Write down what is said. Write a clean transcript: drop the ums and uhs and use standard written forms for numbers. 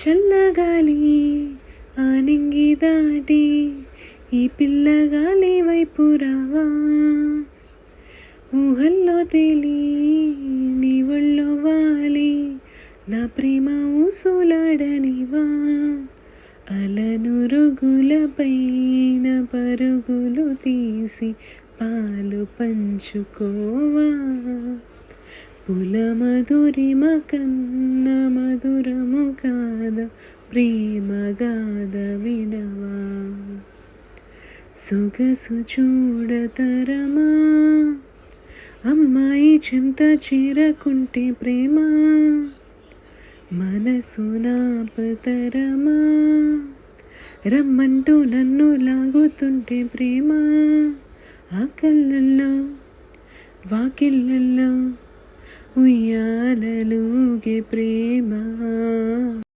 చల్లగాలి ఆనింగి దాటి ఈ పిల్లగాలి వైపు రావా, ఊహల్లో తేలి నీ ఒళ్ళో వాలి నా ప్రేమ ఊసులాడనివా, అలనురుగులపైన పరుగులు తీసి పాలు పంచుకోవా, పుల మధురిమ కన్న మధురము కాద ప్రేమ గాథ వినవా, సొగసు చూడతరమా అమ్మాయి చెంత చేరకుంటే ప్రేమ, మనసు నాపతరమా రమ్మంటూ నన్ను లాగుతుంటే ప్రేమ, ఆ కళ్ళల్లో వాకిళ్ళల్లో ఉయ్యాలలుగే ప్రేమ.